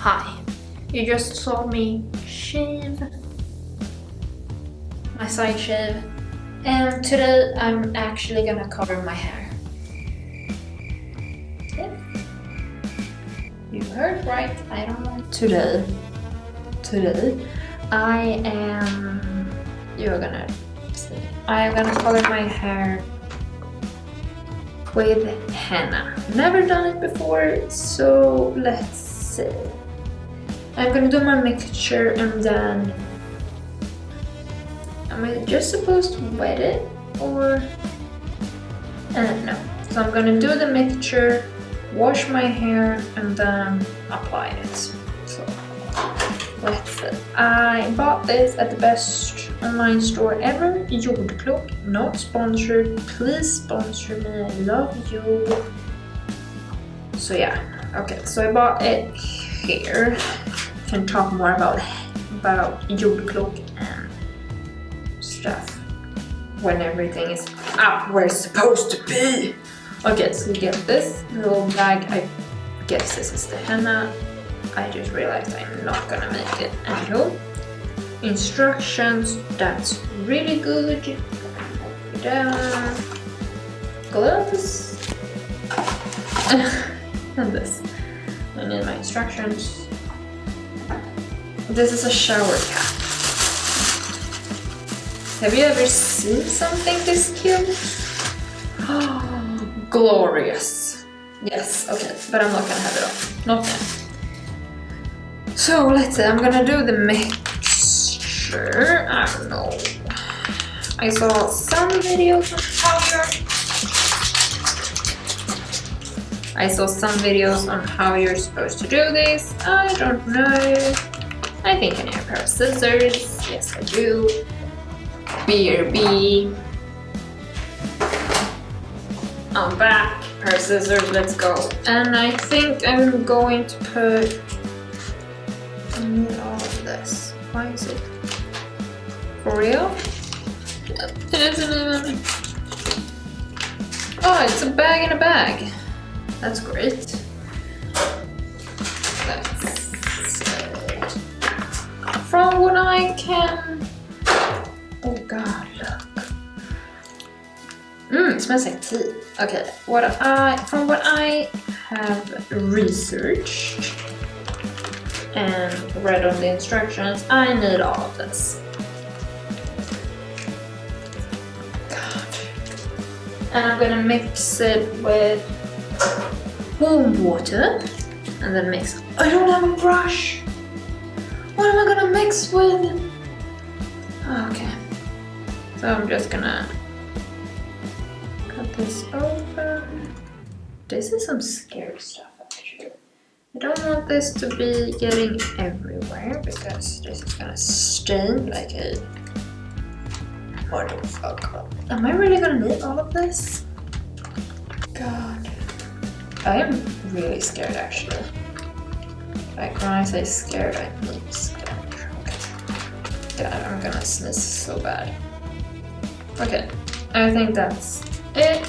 Hi, you just saw me shave my side shave, and today I'm actually gonna color my hair. Yeah. You heard right, I don't want today I am gonna color my hair with henna. Never done it before, so let's see. I'm gonna do my mixture and then am I just supposed to wet it or no. So I'm gonna do the mixture, wash my hair and then apply it. So let's see. I bought this at the best online store ever, Jordklok. Not sponsored, please sponsor me, I love you. So yeah, okay, so I bought it here. Can talk more about jordklok and stuff when everything is up where it's supposed to be. Okay, so you get this little bag. I guess this is the henna. I just realized I'm not gonna make it at home. Instructions, that's really good. Put it down. Gloves. And this. I need my instructions. This is a shower cap. Have you ever seen something this cute? Oh, glorious. Yes, okay, but I'm not gonna have it on. Not now. So let's see, I'm gonna do the mixture. I don't know. I saw some videos on how you're supposed to do this. I don't know. I think I need a pair of scissors. Yes, I do. BRB. I'm back. Pair of scissors, let's go. And I think I'm going to put all of this. Why is it? For real? It isn't even. Oh, it's a bag in a bag. That's great. From what I can... Oh god, look. It smells like tea. Okay, from what I have researched and read on the instructions, I need all of this. God. And I'm gonna mix it with warm water and then mix. I don't have a brush. What am I gonna mix with? Okay. So I'm just gonna cut this open. This is some scary stuff actually. I don't want this to be getting everywhere because this is gonna stain like a motherfucker. Am I really gonna need all of this? God. I am really scared actually. Like when I say scared, I mean scared. Okay. God, I'm gonna sneeze so bad. Okay, I think that's it.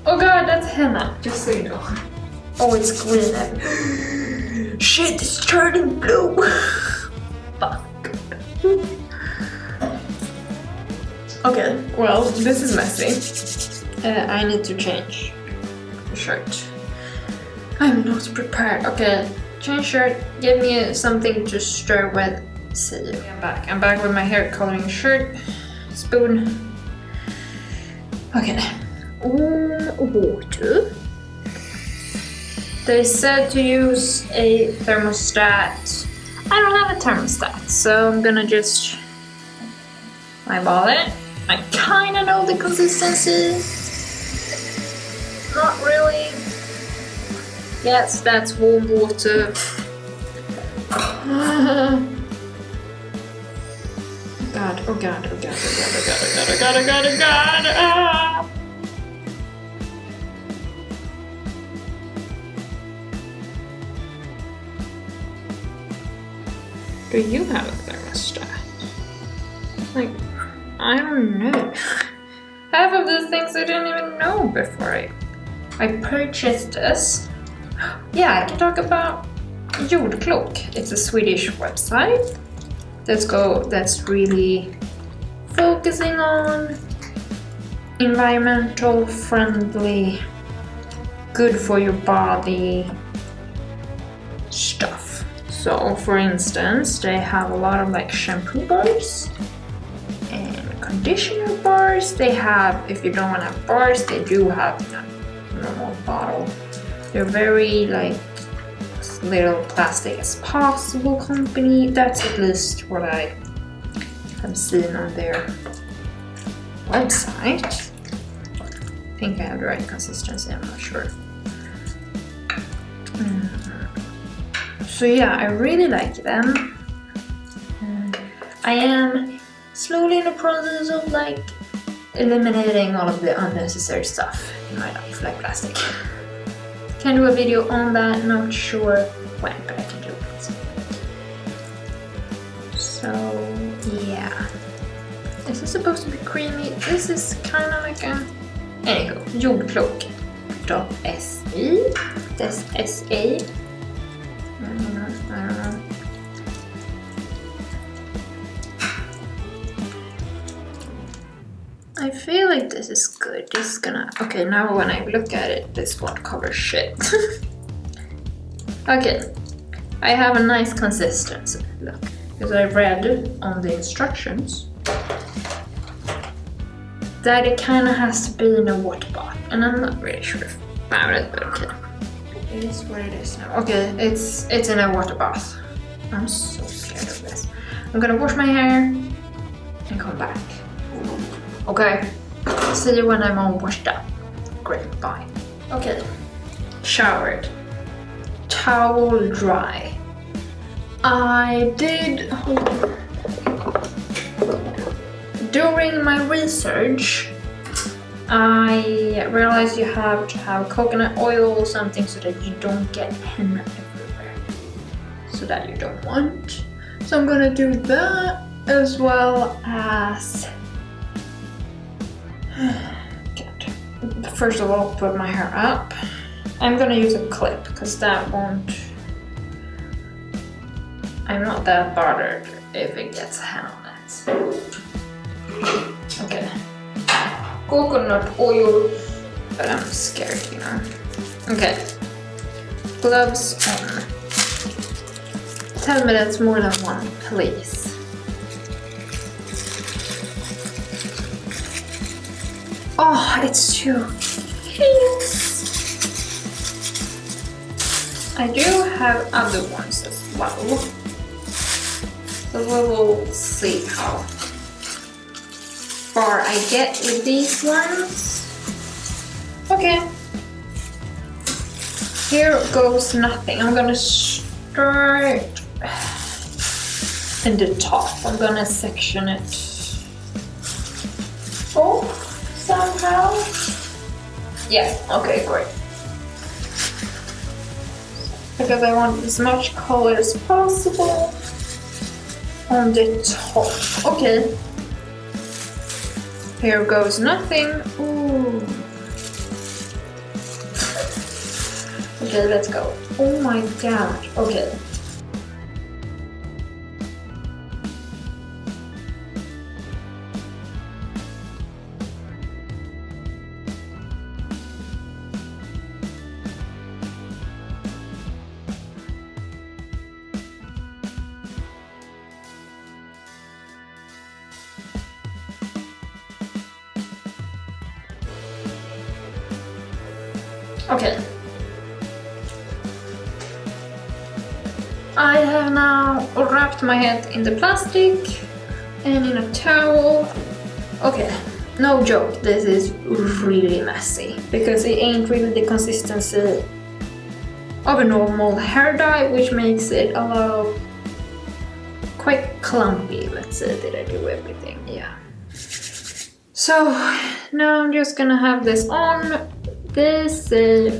Oh god, that's henna, just so you know. Oh, it's green. Shit, it's turning blue. Fuck. Okay, well, this is messy. I need to change shirt. I'm not prepared. Okay, change shirt. Give me something to stir with. See you. I'm back. I'm back with my hair coloring shirt. Spoon. Okay. Water. They said to use a thermostat. I don't have a thermostat, so I'm gonna just eyeball it. I kinda know the consistency. Not really. Yes, that's warm water. God, oh god, oh god, oh god, oh god, oh god, oh god, oh god, ah! Do you have a thermostat? Like, I don't know. Half of the things I didn't even know before I I purchased this. Yeah, I can talk about Jordklok. It's a Swedish website that's really focusing on environmental friendly, good for your body stuff. So for instance, they have a lot of like shampoo bars and conditioner bars. They have, if you don't want to have bars, they do have a normal bottle. They're very like little plastic as possible company. That's at least what I have seen on their website. I think I have the right consistency, I'm not sure. So yeah, I really like them. I am slowly in the process of like eliminating all of the unnecessary stuff in my life, like plastic. Can do a video on that, not sure when, but I can do it. So yeah. This is supposed to be creamy. This is kind of like a... There you go. jordklok.se. That's S-A. I don't know. I feel like this is good. This is gonna... Okay, now when I look at it, this won't cover shit. Okay. I have a nice consistency. Look. Because I read on the instructions that it kind of has to be in a water bath, and I'm not really sure about it, but okay. It is what it is now. Okay, it's in a water bath. I'm so scared of this. I'm gonna wash my hair and come back. Okay, see you when I'm all washed up. Great, bye. Okay, showered. Towel dry. I did... During my research, I realized you have to have coconut oil or something so that you don't get henna everywhere. So that you don't want. So I'm gonna do that as well as... First of all, put my hair up. I'm gonna use a clip because that won't... I'm not that bothered if it gets henna on it. Okay. Coconut oil, but I'm scared, you know. Okay. Gloves on. Tell me that's more than one, please. Oh, it's two. Yes. I do have other ones as well. So we will see how far I get with these ones. Okay. Here goes nothing. I'm gonna start in the top. I'm gonna section it off somehow. Yeah, okay, great. Because I want as much color as possible on the top. Okay. Here goes nothing. Ooh. Okay, let's go. Oh my god. Okay. Okay. I have now wrapped my head in the plastic and in a towel. Okay, no joke, this is really messy because it ain't really the consistency of a normal hair dye, which makes it a lot of quite clumpy. Let's say, did I do everything? Yeah. So now I'm just gonna have this on. This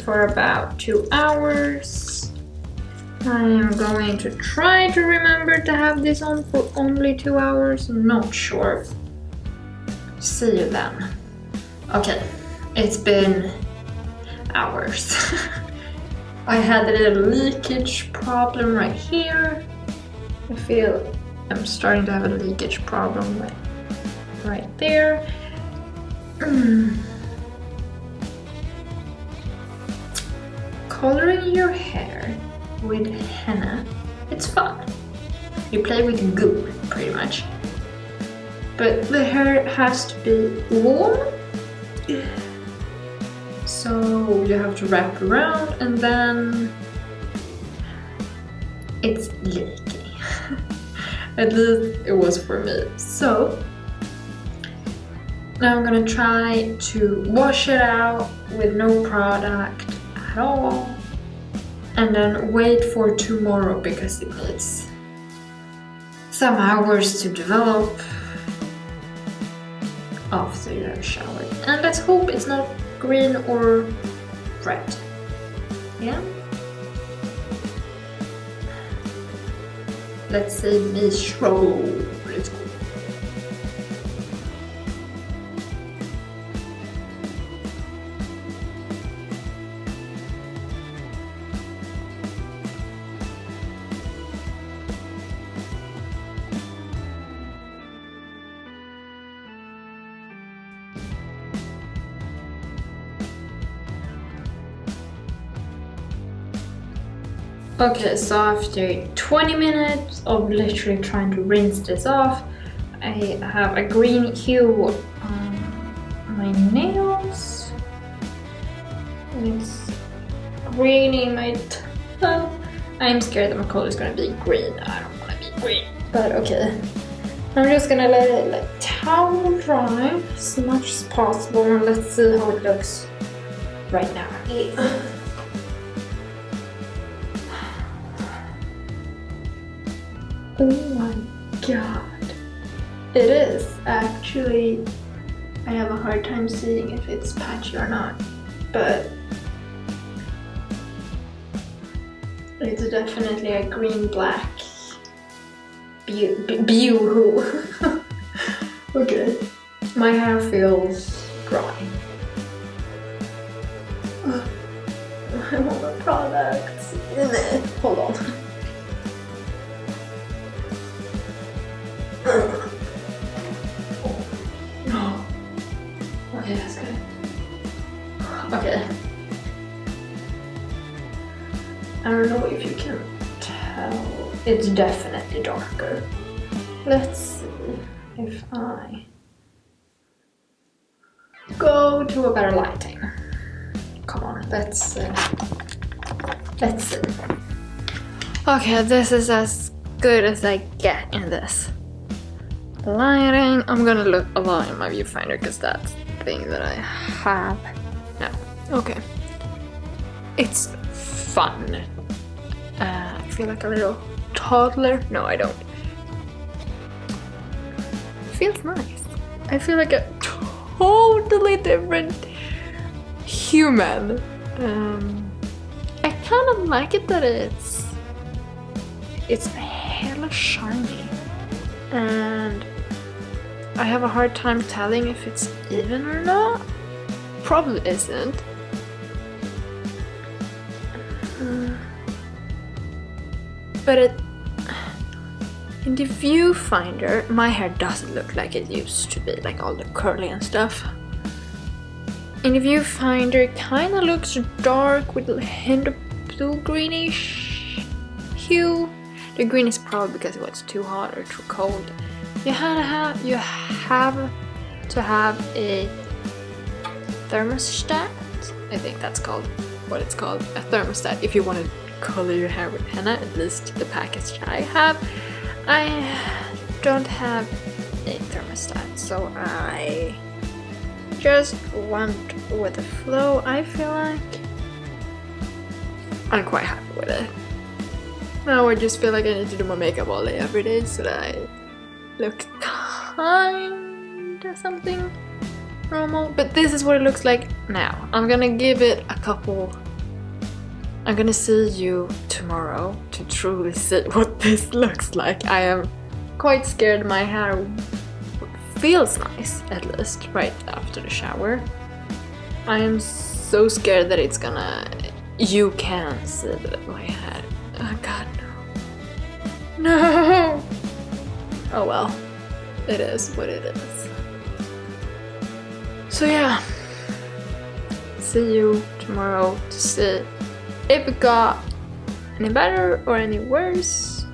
for about 2 hours. I am going to try to remember to have this on for only 2 hours. I'm not sure. See you then. Okay, it's been hours. I had a little leakage problem right here. I feel I'm starting to have a leakage problem right there. Coloring your hair with henna, it's fun. You play with goo, pretty much. But the hair has to be warm. So you have to wrap around and then it's leaky. At least it was for me. So now I'm gonna try to wash it out with no product at all and then wait for tomorrow because it needs some hours to develop after you have showered. And let's hope it's not green or red. Yeah? Let's see me show. Let's go. Okay, so after 20 minutes of literally trying to rinse this off, I have a green hue on my nails. And it's green in my toe. I'm scared that my color is gonna be green. I don't wanna be green. But okay. I'm just gonna let it like towel dry as much as possible and let's see how it looks right now. Oh my god. It is actually, I have a hard time seeing if it's patchy or not, but it's definitely a green-black boo-hoo. Okay. My hair feels dry. I want the products in it. Hold on. No. Okay, that's good. Okay. I don't know if you can tell. It's definitely darker. Let's see if I go to a better lighting. Come on, let's see. Okay, this is as good as I get in this lighting. I'm gonna look a lot in my viewfinder because that's the thing that I have now. Okay, it's fun. I feel like a little toddler. No, I don't. It feels nice. I feel like a totally different human. I kind of like it that it's hella shiny, and I have a hard time telling if it's even or not. Probably isn't. But in the viewfinder, my hair doesn't look like it used to be, like all the curly and stuff. In the viewfinder, it kind of looks dark with a hint of blue-greenish hue. The green is probably because it was too hot or too cold. You have to have a thermostat. I think that's called what it's called, a thermostat. If you want to color your hair with henna, at least the package I have. I don't have a thermostat, so I just went with the flow. I feel like I'm quite happy with it. Now I just feel like I need to do my makeup all day every day so that I look kinda something normal. But this is what it looks like now. I'm gonna give it a couple. I'm gonna see you tomorrow to truly see what this looks like. I am quite scared my hair feels nice, at least, right after the shower. I am so scared that you can't see my head. Oh god, no. No! Oh well, it is what it is. So yeah, see you tomorrow to see if it got any better or any worse.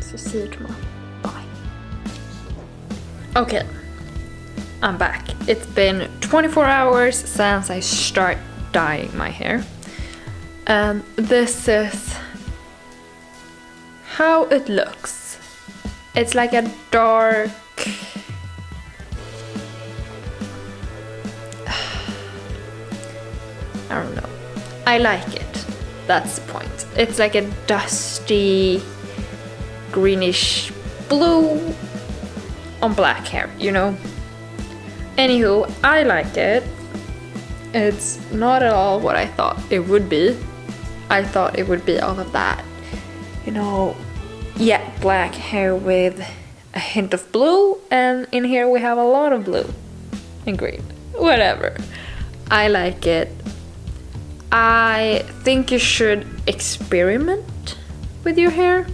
So see you tomorrow. Bye. Okay, I'm back. It's been 24 hours since I start dyeing my hair. And this is how it looks. It's like a dark... I don't know. I like it. That's the point. It's like a dusty, greenish blue on black hair, you know? Anywho, I like it. It's not at all what I thought it would be. I thought it would be all of that, you know, jet black hair with a hint of blue, and in here we have a lot of blue and green. Whatever. I like it. I think you should experiment with your hair.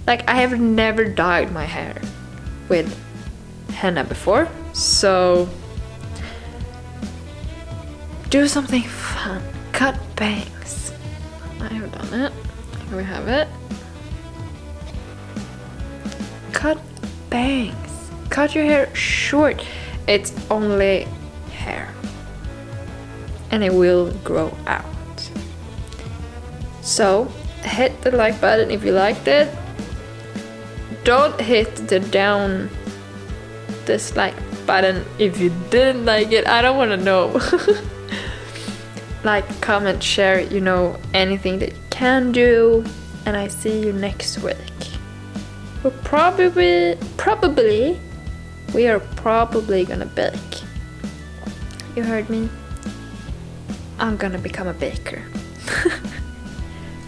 Like, I have never dyed my hair with henna before, so do something fun. Cut bangs. I have done it. Here we have it. Cut bangs. Cut your hair short. It's only hair. And it will grow out. So, hit the like button if you liked it. Don't hit the dislike button if you didn't like it. I don't want to know. Like, comment, share, you know, anything that you can do. And I see you next week. We are probably gonna bake. You heard me? I'm gonna become a baker.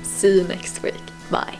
See you next week. Bye.